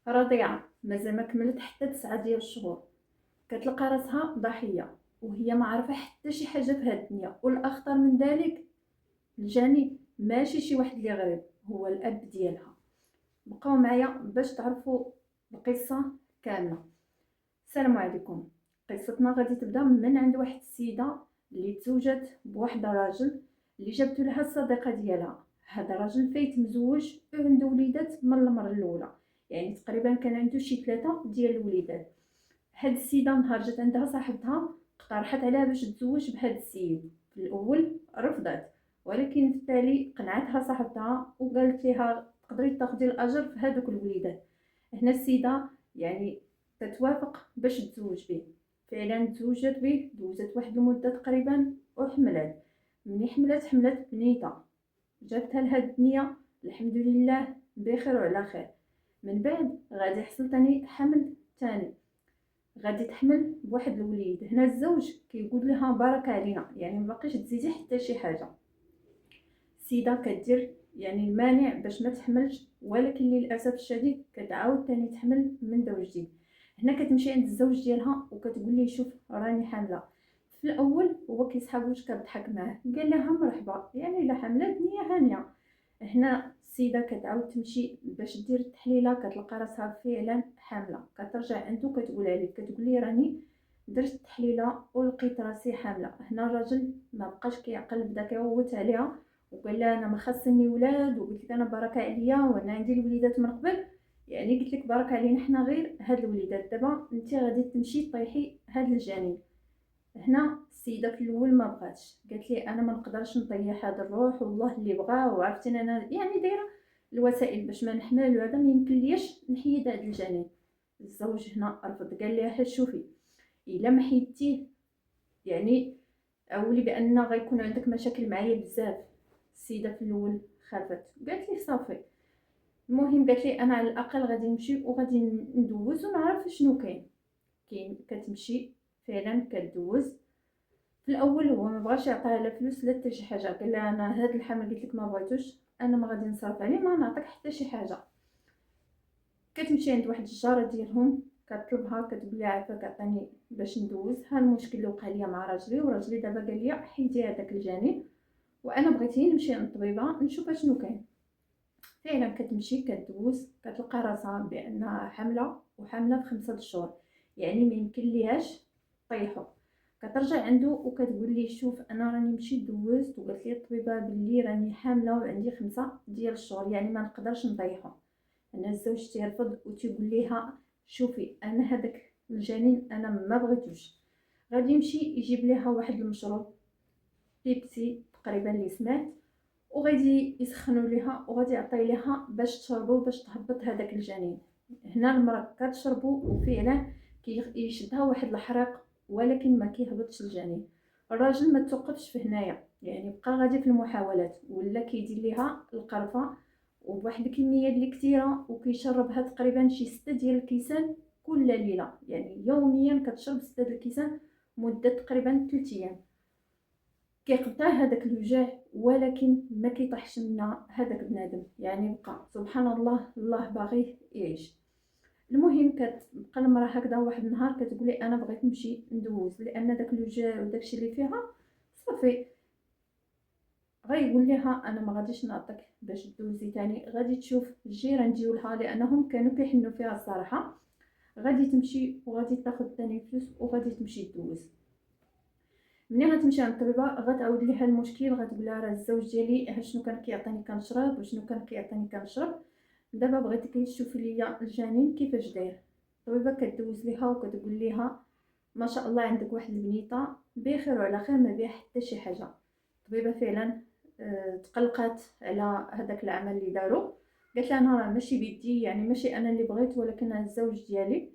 رضيعة مازال ما كملت حتى 9 ديال الشهور، كتلقى راسها ضحية وهي ما عارفة حتى شي حاجة في هاد الدنيا. والأخطر من ذلك الجاني ماشي شي واحد اللي غريب، هو الأب ديالها. بقاو معايا باش تعرفوا القصة كاملة. السلام عليكم. قصتنا غادي تبدا من عند واحد السيدة اللي تزوجت بواحد الراجل اللي جابتو لها الصديقة ديالها. هذا الراجل فايت مزوج وعنده وليدات من المرة الأولى، يعني تقريبا كان عنده شي 3 ديال الوليدات. هاد السيده نهار جات عندها صاحبتها اقترحت عليها باش تزوج بهاد السيد. في الاول رفضت، ولكن في التالي قنعتها صاحبتها وقالت لها تقدري تاخدي الاجر في هذوك الوليدات. هنا السيده يعني تتوافق باش تزوج به. فعلا تزوجت به، دوزت واحد المده تقريبا وحملت. ملي حملت بنيته، جابتها لهاد الدنيا الحمد لله بخير وعلى خير. من بعد غادي يحصل تاني حمل تاني، غادي تحمل بواحد الوليد. هنا الزوج كيقول لها بارك علينا، يعني ما باقيش تزيدي حتى شي حاجه. السيده كدير يعني المانع باش ما تحملش، ولكن للاسف الشديد كتعاود تاني تحمل من دور جديد. هنا كتمشي عند الزوج ديالها وكتقول ليه شوف راني حامله. في الاول هو كيسحب واش كضحك معاه، قال لها مرحبا يعني الا حملت نيه هانيه. هنا السيده كتعاود تمشي باش دير التحليله، كتلقى راسها فعلا حامله. كترجع عنده كتقول عليه، كتقول لي راني درت التحليله ولقيت راسي حامله. هنا الراجل ما بقاش كيعقل، بدا كيغوت عليها وقال لها انا ما خاصني ولاد، وقلت لك انا بركه عليا وانا عندي الوليدات من قبل، يعني قلت لك بركه علينا حنا غير هاد الوليدات، دابا انت غادي تمشي طيحي هاد الجنين. هنا السيده في الاول ما بغاتش، قالت لي انا ما نقدرش نطيح هذا الروح، والله اللي بغاه وعرفتي انا يعني دايره الوسائل باش ما نحمل، وهذا ما يمكن ليش نحيد هذا الجنين. الزوج هنا رفض، قال لها شوفي الا ما حيدتيه يعني اولي بان غيكون عندك مشاكل معايا بزاف. السيده في الاول خافت، قالت لي صافي. المهم قالت لي انا على الاقل غادي نمشي وغادي ندوز ونعرف شنو كاين. كتمشي فعلا كدوز. في الاول هو ما بغاش يعطيها لا فلوس لا حتى شي حاجه، قال لها انا هذا الحمل قلت لك ما بغيتوش، انا ما غادي نصرف عليه، ما نعطيك حتى شي حاجه. كتمشي عند واحد الجاره ديالهم كتطلبها، كتقول لها عافاك عطيني باش ندوز، ها المشكل اللي وقع ليا مع راجلي، وراجلي دابا قال لي حيدي هذاك الجانب، وانا بغيتي نمشي عند الطبيبه نشوف شنو كاين. فعلا كتمشي كدوز كتلقى راسها بانها حامله، وحامله في 5 شهور، يعني ما يمكن ليهاش طيحو. كترجع عنده وكتقول ليه شوف انا راني مشيت دوزت وقالت لي الطبيبه بلي راني حامله وعندي 5 ديال الشهور، يعني ما نقدرش نطيحو. انا الزوج تيرفض وتيقول ليها شوفي انا هذاك الجنين انا ما بغيتوش. غادي يمشي يجيب ليها واحد المشروب بيبسي تقريبا اللي سمعت، وغادي يسخنوا ليها وغادي يعطي ليها باش تشربو باش تهبط هذاك الجنين. هنا المراه كتشربو وفعلا كيشدها واحد الحريق، ولكن ما كيهبطش الجنين. الراجل ما توقفش في هنايا، يعني بقى غادي في المحاولات، ولا كيدير ليها القرفه وبواحد الكميه اللي كثيره، وكيشربها تقريبا شي 6 ديال الكيسان كل ليله، يعني يوميا كتشرب 6 ديال الكيسان مده تقريبا 3 ايام. كيقطع هذاك الوجع ولكن ما كيطيحش منا هذاك بنادم، يعني بقى سبحان الله، الله باغي يعيش. المهم كتبقى المراه هكذا، واحد النهار كتقولي انا بغيت نمشي ندوز، لان داك الوجع وداكشي اللي فيها صافي. غيقول لها انا ما غاديش نعطيك باش دوزي تاني، غادي تشوف الجيران ديالها لانهم كانوا كيحنوا فيها الصراحه، غادي تمشي وغادي تاخذ تاني فلوس وغادي تمشي تدوز. ملي غتمشي عند الطبيبه غتعاود ليها المشكل، غتقول لها راه الزوج ديالي ها شنو كان كيعطيني كنشرب وشنو كان كيعطيني كنشرب، دابا بغيتك تشوفي ليا الجنين كيفاش داير. الطبيبه كدوز ليها وكتقول ليها ما شاء الله عندك واحد البنيته بخير وعلى خير ما بها حتى شي حاجه. الطبيبه فعلا تقلقات على هذاك العمل اللي دارو، قالت لها انا راه ماشي بيدي، يعني ماشي انا اللي بغيت ولكن الزوج ديالي.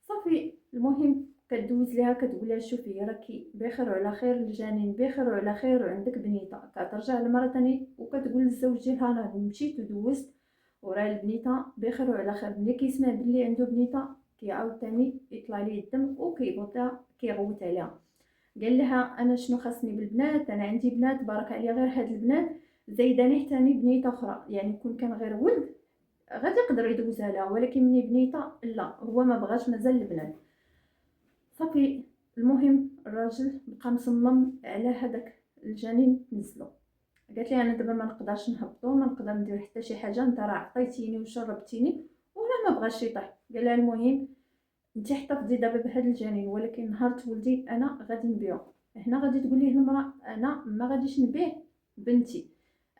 صافي المهم كدوز ليها كتقول لها شوفي راكي بخير وعلى خير، الجنين بخير وعلى خير وعندك بنيته. كترجع للمره تاني وكتقول للزوج ديالها انا مشيت ودوزت وراه البنيته بخير وعلى خير. ملي كيسمع بلي عنده بنيته كيعاود تاني يطلع ليه الدم وكيبطا كيغوت عليها. قال لها انا شنو خاصني بالبنات، انا عندي بنات بارك عليا غير هاد البنات، زايداني حتى بنيته اخرى، يعني كون كان غير ولد غادي يقدر يدوزها لها، ولكن ملي بنيته لا، هو ما بغاش، مازال البنات صافي. المهم الراجل بقى مصمم على هذاك الجنين نزلو. قالت لي انا دابا ما نقدرش نهبطو، ما نقدر ندير حتى شي حاجه، انت راه عطيتيني وشربتيني ولا ما بغاش يطيح. قال لها المهم انت احتفظي دابا بهذا الجنين، ولكن نهار تولدي انا غادي نبيعو. هنا غادي تقول ليه المراه انا ما غاديش نبيع بنتي،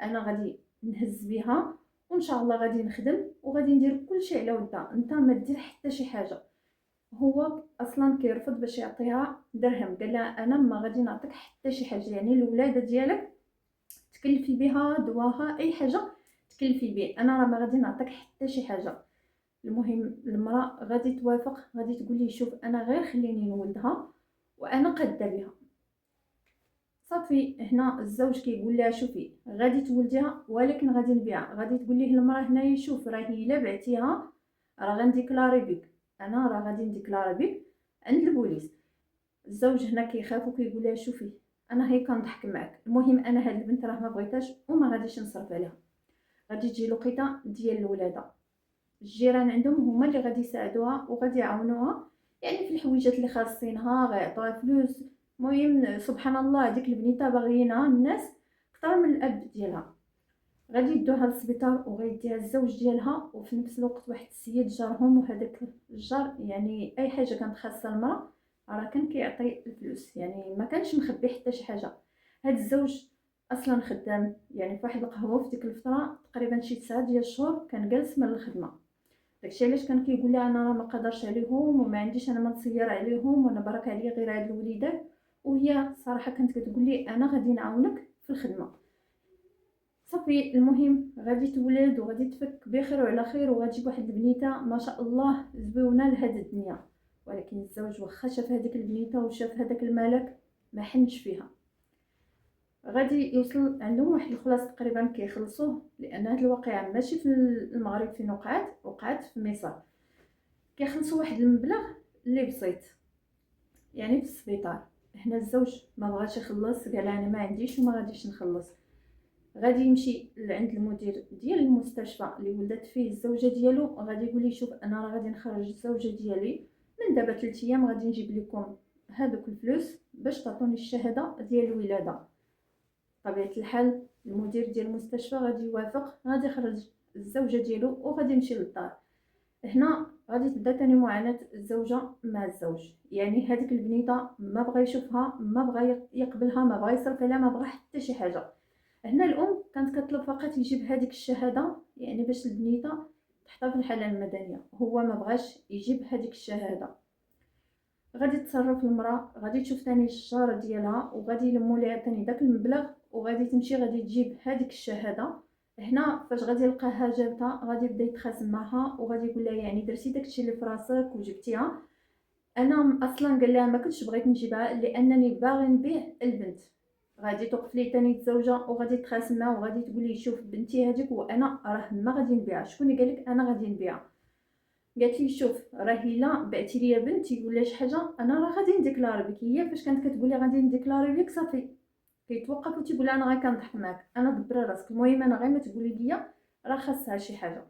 انا غادي نهز بها وان شاء الله غادي نخدم وغادي ندير كلشي على ودها، انت ما دير حتى شي حاجه. هو اصلا كيرفض باش يعطيها درهم، قال لها انا ما غادي نعطيك حتى شي حاجه، يعني الولاده ديالك تكلفي بها دواها اي حاجه تكلفي به، انا راه ما غادي نعطيك حتى شي حاجه. المهم المراه غادي توافق، غادي تقول لي شوف انا غير خليني نولدها وانا قاده بها. صافي هنا الزوج كيقول لها شوفي غادي تولديها ولكن غادي نبيعها. غادي تقول ليه المراه هنايا شوف راه الا بعتيها راه غنديكلاري بك، انا راه غادي نديكلاري بك عند البوليس. الزوج هنا كيخاف وكيقول لها شوفي انا هي كنضحك معك، المهم انا هاد البنت راه ما بغيتهاش وما غاديش نصرف عليها، غادي تجي لقيطه ديال الولاده، الجيران عندهم هما اللي غادي يساعدوها وغادي يعاونوها، يعني في الحويجات اللي خاصينها غيعطوها فلوس. المهم سبحان الله هذيك البنيته باغيينها الناس اكثر من الاب ديالها. غادي يدوها للسبيطار وغيديها الزوج ديالها، وفي نفس الوقت واحد السيد جارهم، وهذاك الجار يعني اي حاجه كانت خاصه المراه راه كان كيعطي الفلوس، يعني ما كانش مخبي حتى شي حاجه. هاد الزوج اصلا خدام يعني في واحد القهوه في ديك الفتره تقريبا شي 9 ديال الشهور كان جالس من الخدمه. داكشي علاش كان كيقول لها انا راه ما قدرش عليهم وما عنديش انا ما نصير عليهم وانا برك عليا غير هاد الوليدات. وهي صراحه كانت كتقول لي انا غادي نعاونك في الخدمه. صافي المهم غادي تولد وغادي تفك بخير وعلى خير وغتجيب واحد البنيته ما شاء الله زويونه لهاد الدنيا. ولكن الزوج واخا شاف هذيك البنيته وشاف هذاك الملك ما حنش فيها. غادي يوصل عندهم واحد الخلاص تقريبا كيخلصوه، لان هاد الواقعه ماشي في المغرب فين وقعت في مصر. كيخلصوا واحد المبلغ اللي بسيط يعني في السبيطار. هنا الزوج ما بغاش يخلص، قال انا ما عنديش وما غاديش نخلص. غادي يمشي لعند المدير ديال المستشفى اللي ولدت فيه الزوجه ديالو، غادي يقول لي شوف انا راه غادي نخرج الزوجه ديالي من دابا 3 ايام، غادي نجيب لكم هذوك الفلوس باش تعطوني الشهاده ديال الولاده. طبيعه الحال المدير ديال المستشفى غادي يوافق، غادي يخرج الزوجه ديالو وغادي يمشي للدار. هنا غادي تبدا ثاني معاناه الزوجه مع الزوج، يعني هذيك البنيته ما بغى يشوفها، ما بغى يقبلها، ما بغى يصرف عليها، ما بغى حتى شي حاجه. هنا الام كانت كطلب فقط يجيب هذيك الشهاده يعني باش البنيته تحطها في الحاله المدنيه، هو ما بغاش يجيب هذيك الشهاده. غادي تصرف المراه، غادي تشوف ثاني الجار ديالها وغادي يلموا ليها ثاني داك المبلغ وغادي تمشي غادي تجيب هذيك الشهاده. هنا فاش غادي يلقاها جابتها غادي يبدا يتخاصم معها وغادي يقول لها يعني درتي داكشي اللي في راسك وجبتيها. انا اصلا قال لها ما كنتش بغيت نجيبها لانني باغي نبيع البنت. غادي توقف لي ثاني الزوجه وغادي تخاصم معها وغادي تقول لي شوف بنتي هذيك وانا راه ما غادي نبيعها، شكون اللي قال لك انا غادي نبيعها؟ قالت لي شوف راه الا بعتي لي بنتي ولا شي حاجه انا راه غادي نديكلاري بك. هي فاش كانت كتقول لي غادي نديكلاري بك صافي كيتوقف وتيقول انا غير كنضحك معاك، انا دبري راسك، المهم انا غير ما تقولي لي راه خاصها شي حاجه.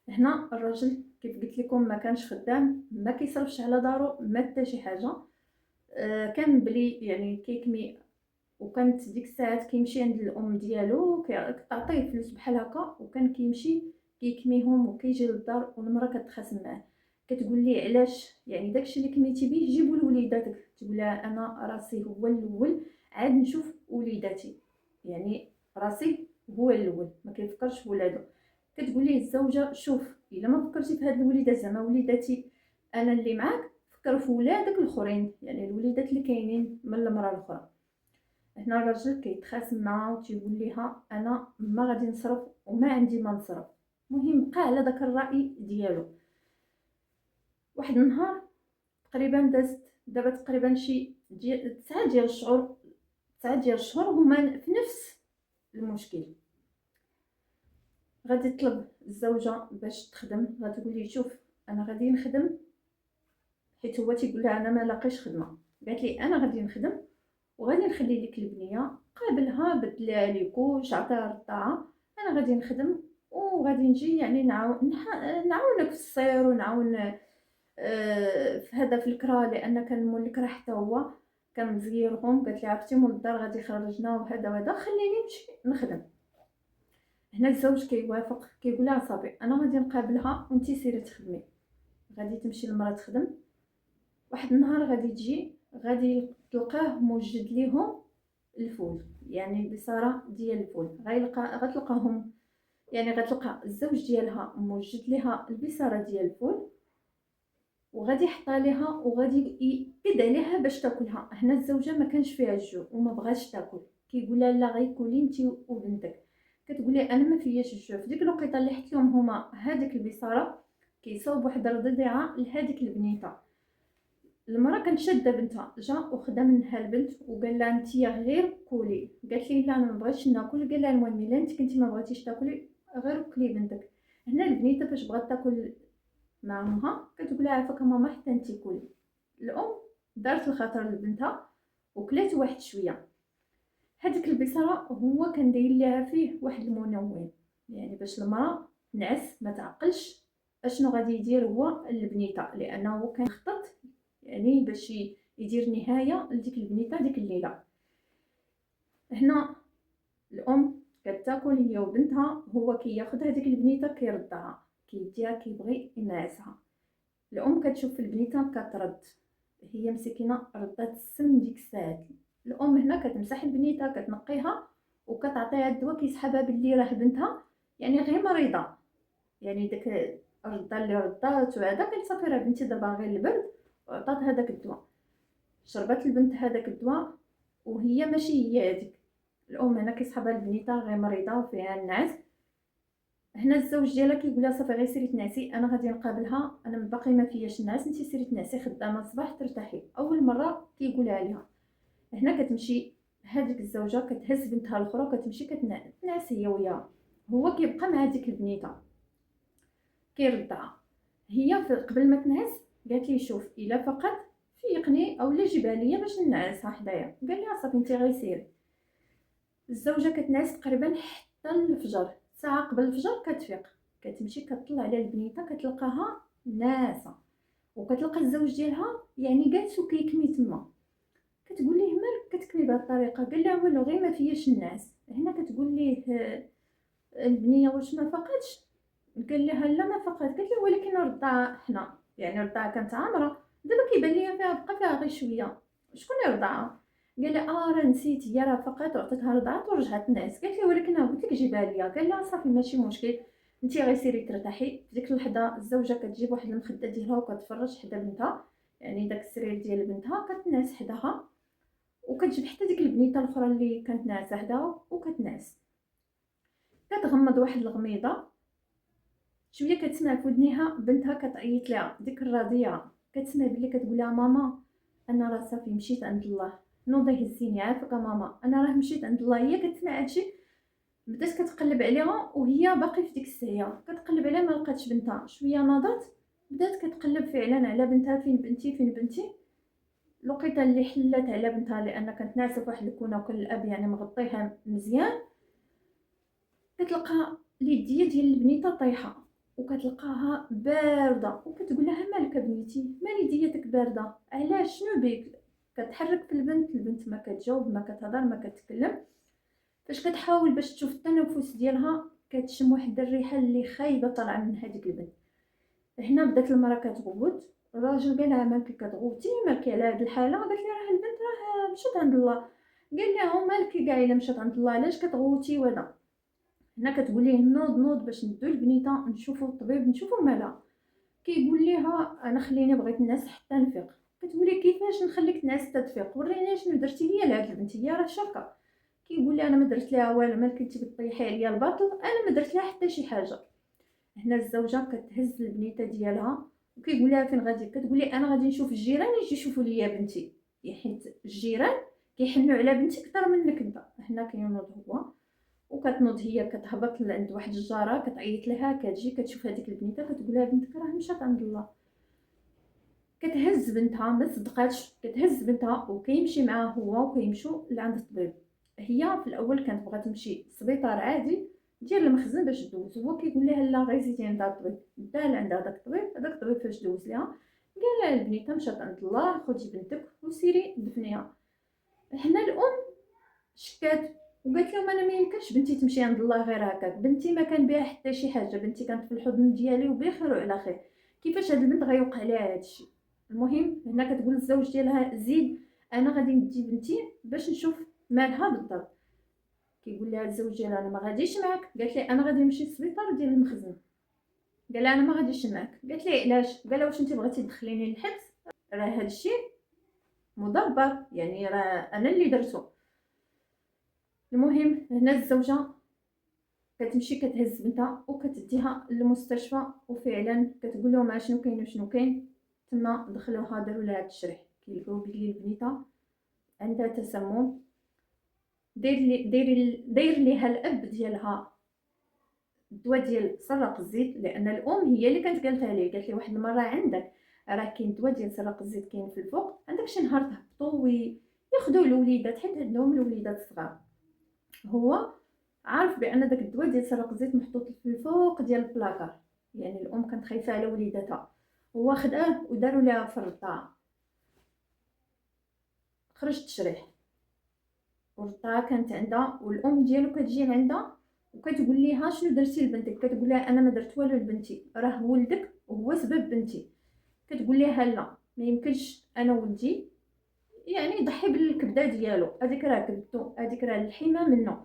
هنا الراجل كيف قلت لكم ما كانش خدام، ما كيصرفش على دارو ما حتى شي حاجه. كان بلي يعني كيكمي، وكانت ديك الساعات كيمشي عند الام ديالو كتعطيه فلوس بحال هكا، وكان كيمشي كيكميهم وكيجي للدار والمراه كتخاصم معاه. كتقول لي علاش يعني داكشي اللي كميتي به جيبوا لوليداتك؟ تقول لها انا راسي هو الاول عاد نشوف وليداتي، يعني راسي هو الاول ما كيفكرش في ولادو. كتقول لي الزوجه شوف الا ما فكرتي في هاد الوليدات زعما وليداتي انا اللي معاك، فكر في ولادك الاخرين يعني الوليدات اللي كاينين من المراه الاخرى. هنا الراجل كيتخاصم معها وتيقول ليها انا ما غادي نصرف وما عندي ما نصرف. المهم بقى على داك الراي ديالو. واحد النهار تقريبا دازت دابا تقريبا شي 9 ديال الشهور، 9 ديال الشهور هما في نفس المشكل. غادي تطلب الزوجه باش تخدم، غادي تقول لي شوف انا غادي نخدم، حيت هو تيقول لها انا ما لاقيش خدمه. قالت لي انا غادي نخدم وغادي نخلي لك البنيه قابلها بدلها ليكوش عطيها الطاعه، انا غادي نخدم وغادي نجي يعني نعاونك في السير، ونعاون في هذا في الكرا، لان كان مول الكرا حتى هو كان مزيرهم. قالت لي عرفتي مول الدار غادي يخرجنا وهذا وهذا، خليني نمشي نخدم. هنا الزوج كيوافق، كيقول لها صافي انا غادي نقابلها وانتي سيري تخدمي. غادي تمشي المراه تخدم. واحد النهار غادي تجي، غادي تلقاه موجد ليهم الفول، يعني البصاره ديال الفول. غتلقاهم، يعني غتلقى الزوج ديالها موجد ليها البصاره ديال الفول، وغادي يحطها ليها وغادي يقد عليها باش تاكلها. هنا الزوجه ما كانش فيها الجوع وما بغاش تاكل، كيقول لها لا غير كولي انت وبنتك. كتقول لي انا ما فياش الجوع. في ديك الوقيته اللي حط لهم هما هذيك البصاره، كيصاوب واحد الرضيعه لهذيك البنيته. المراه كانت شاده بنتها، جا وخدا منها البنت وقال لها انت غير كولي. قالت لي لا انا ما بغيتش ناكل. قال لها المهم الا انت كنتي ما بغيتيش تاكلي غير كلي بنتك. هنا البنيته فاش بغات تاكل مع امها كتقول لها عافاك ماما حتى انت كولي. الام دارت الخاطر لبنتها وكلات واحد شويه. هذيك البصره هو كان داير لها فيه واحد المنوم، يعني باش المراه تنعس ما تعقلش اشنو غادي يدير هو البنيته، لانه كان خطط يعني باش يدير نهايه لديك البنيته ديك الليله. هنا الام كتاكل هي وبنتها، هو كياخذ هذيك البنيته كيرضعها، كيديها كيبغي ينعسها. الام كتشوف في البنيته كترد، هي مسكينه ردات السم ديك الساعات. الام هنا كتمسح البنيته كتنقيها وكتعطيها الدواء كيسحبها باللي راه بنتها يعني غير مريضه، يعني داك الرضا اللي ردات وهذا كان صافي راه بنتي دابا غير البرد، وعطات هذاك الدواء. شربت البنت هذاك الدواء وهي ماشي هي هذيك الام. هنا كيسحبها البنيته غير مريضه وفيها النعاس. هنا الزوج ديالها كيقول لها صافي غير سيري تنعسي، انا غادي نقابلها، انا باقي ما فياش النعاس، انت سيري تنعسي خدامه الصباح ترتاحي. اول مره كيقولها ليها. هنا كتمشي هذيك الزوجه كتهز بنتها الاخرى كتمشي كتنعس هي وياها، هو كيبقى مع هذيك البنيته كيرضعها. هي قبل ما تنعس قالت لي شوف الا فقد فيقني او لا جيبها ليا باش ننعسها حدايا. قال لها صافي انت غير سيري. الزوجه كتنعس تقريبا حتى الفجر، ساعه قبل الفجر كتفيق، كتمشي كتطلع على البنيته كتلقاها ناعسه، وكتلقى الزوج ديالها يعني جالس وكيكمي تما. كتقول ليه مالك كتكمي بهذه الطريقه؟ قال لها والو غير ما فياش النعاس. هنا كتقول ليه البنيه واش ما فقدش؟ قال لها لا ما فقد. قالت له ولكن الرضاعه حنا يعني الرضاعه كانت عامره، دابا كيبان ليا فيها بقى فيها غير شويه، شكون يرضعها؟ قال لها راه نسيت، هي راه فقط وعطيتها رضعات ورجعت تنعس. قالت له ولكن انا قلت لك جيبها ليا. قال لها صافي ماشي مشكل، انت غير سيري ترتاحي. في ديك اللحظه الزوجه كتجيب واحد المخده ديالها وكتفرج حدا بنتها، يعني داك السرير ديال بنتها كتنعس حداها، وكتجيب حتى ديك البنيته الاخرى اللي كانت ناعسه حداها وكتنعس. كتغمض واحد الغميضه شويه كتسمع في ودنيها بنتها كتعيط لها، ديك الرضيعه كتسمع بلي كتقول لها ماما انا راه صافي مشيت عند الله، نوضي هزيني عافاك ماما انا راه مشيت عند الله. هي كتسمع هادشي بدات كتقلب عليها وهي باقي في ديك الساعه كتقلب عليها ما لقاتش بنتها. شويه ناضت بدات كتقلب فعلا على بنتها، فين بنتي فين بنتي. لقيتها اللي حلات على بنتها لان كانت ناعسه في واحد الكونه وكان الاب يعني مغطيها مزيان. كتلقى اليديه ديال البنيته طايحه وكتلقاها بارده وكتقول لها مالك بنيتي مالي ديتك بارده علاش شنو بك؟ كتحرك في البنت ما كتجاوب ما كتهضر ما كتكلم. فاش كتحاول باش تشوف التنفس ديالها كتشم واحد الريحه اللي خايبه طالعه من هذيك البنت. هنا بدات المراه كتغوت. الراجل قال لها مالك كتغوتي مالك على هذه الحاله؟ قالت لي راه البنت راه مشات عند الله. قال لها مالك كاع الا مشات عند الله علاش كتغوتي وهذا؟ هنا كتقول ليه نوض باش ندو البنيته نشوفوا الطبيب نشوفوا مالها. كيقول ليها انا خليني بغيت نعس حتى نفيق. كتقولي كيفاش نخليك تنعس حتى تفيق؟ وريني شنو درتي ليا لهاد البنت هي راه شاكه. كيقول لي انا ما درت لها والو، مالك انت بتطيحي عليا الباطل، انا ما درت لها حتى شي حاجه. هنا الزوجه كتهز البنيته ديالها وكيقول لها فين غادي؟ كتقول لي انا غادي نشوف الجيران يجي يشوفوا ليا بنتي، حيت الجيران كيحنوا على بنتي اكثر منك انت. هنا كينوض هو وكتنوض هي كتهبط لعند واحد الجاره كتعيط لها، كتجي كتشوف هذيك البنيته كتقول لها بنتك راه مشات عند الله. كتهز بنتها ما صدقاتش، كتهز بنتها وكيمشي معاها هو وكيمشوا لعند الطبيب. هي في الاول كانت بغات تمشي للسبيطار عادي ديال المخزن باش دوز. هو كيقول لها لا غير زيدي عندها الطبيب، دا لعندها داك الطبيب. هذاك الطبيب فاش دوز ليها قال لها البنيته مشات عند الله، خدي بنتك وسيري دفنيها. هنا الام شكات وقالت لهم انا ما يمكنش بنتي تمشي عند الله غير هكاك، بنتي ما كان بها حتى شي حاجه، بنتي كانت في الحضن ديالي وبخير وعلى خير، كيفاش هاد البنت غيوقع لها هادشي؟ المهم هنا كتقول للزوج ديالها زيد انا غادي ندي بنتي باش نشوف مالها بالضبط. كيقول لها الزوج ديالها انا ما غاديش معاك. قالت لي انا غادي نمشي للسبيطار ديال المخزن. قال لها انا ما غاديش معاك. قالت لي علاش؟ قال لها واش انت بغيتي تدخليني للحبس؟ راه هادشي مدبر، يعني راه انا اللي درتو. المهم هنا الزوجه كتمشي كتهز بنتها وكتديها للمستشفى، وفعلا كتقول لهم شنو كاين وشنو كاين. تما دخلوها داروا لها التشريح، كيلقاو بلي البنيته عندها تسمم. داير ليها الاب ديالها الدواء ديال سرق الزيت، لان الام هي اللي كانت قالتها ليه، قالت لي واحد المره عندك راه كاين دواء ديال سرق الزيت كاين في الفوق، عندك شي نهار تهبطوا وياخذوا الوليدات حيت عندهم الوليدات صغار. هو عارف بان داك الدواء ديال سرق الزيت محطوط في الفوق ديال البلاكار، يعني الام كانت خايفه على وليداتها. هو خداه وداروا لها في الرضاعه. خرج تشريح والرضاعه كانت عندها، والام ديالو كتجي عندها وكتقول ليها شنو درتي لبنتك؟ كتقول لها انا ما درت والو لبنتي، راه ولدك وهو سبب بنتي. كتقول لها لا ما يمكنش انا ولدي يعني يضحي بالكبده ديالو، هذيك راه كبدتو، هذيك راه الحمى منه.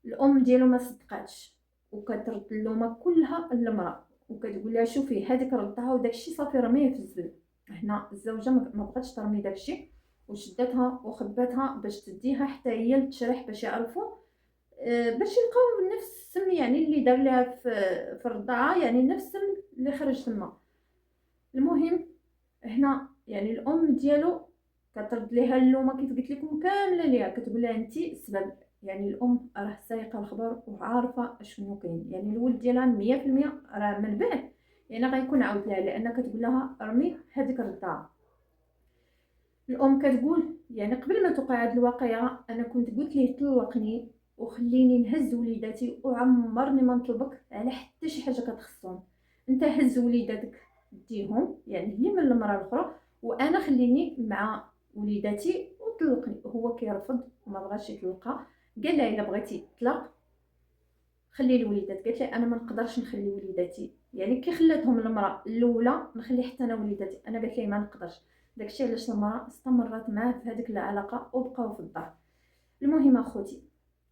الام ديالو ما صدقاتش وكترد اللومه كلها للمراه، وكتقول لها شوفي هذيك ردها وداكشي صافي رميه في الزبل. هنا الزوجه ما بغاتش ترمي داكشي وشدتها وخباتها باش تديها حتى هي للتشريح باش يعرفوا باش يلقاو نفس السم يعني اللي دار لها في الرضاعه، يعني نفس السم اللي خرج تما. المهم هنا يعني الام ديالو كترد ليها اللومه كيف قلت لكم كامله ليها، كتقول لها انت السبب. يعني الام راه سايقه الخبر وعارفه شنو كاين، يعني الولد ديالها 100% راه من بعد يعني غيكون عاود لها، لان كتقول لها رمي هذيك الرضاعه. الام كتقول يعني قبل ما توقع هذه الواقعه انا كنت قلت ليه طلقني وخليني نهز وليداتي وعمرني ما نطلبك على حتى شي حاجه كتخصهم. انت هز وليداتك ديهم يعني هي من المراه الاخرى، وانا خليني مع وليداتي وطلقني. هو كيرفض وما بغاش يطلقها. قال لها الا بغيتي تطلق خلي الوليدات. قالت لي انا ما نقدرش نخلي وليداتي، يعني كي خلاتهم المراه الاولى نخلي حتى انا وليداتي. انا قالت لي ما نقدرش. داكشي علاش المراه استمرت معاه في هذيك العلاقه وبقاو في الدار. المهم اخوتي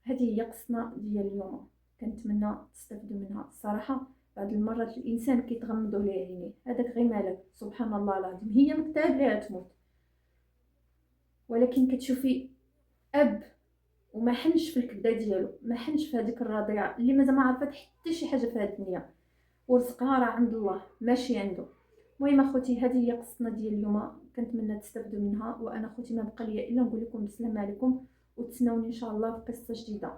هذه هي قصتنا ديال اليوم، كنتمنى تستافدوا منها. الصراحه بعض المرات الانسان كيتغمضوا ليه عينيه، هذاك غير مالك سبحان الله العظيم، هي مكتاب ليها تموت، ولكن كتشوفي اب وما حنش في الكبده ديالو، ما حنش في هذيك الرضيعه اللي مازال ما عرفت حتى شي حاجه في هذه الدنيا، ورزقها راه عند الله ماشي عنده. المهم اخوتي هذه هي قصتنا ديال اليوم، كنتمنى تستافدوا منها. وانا اخوتي ما بقى لي الا نقول لكم السلام عليكم، وتسناوني ان شاء الله في قصه جديده.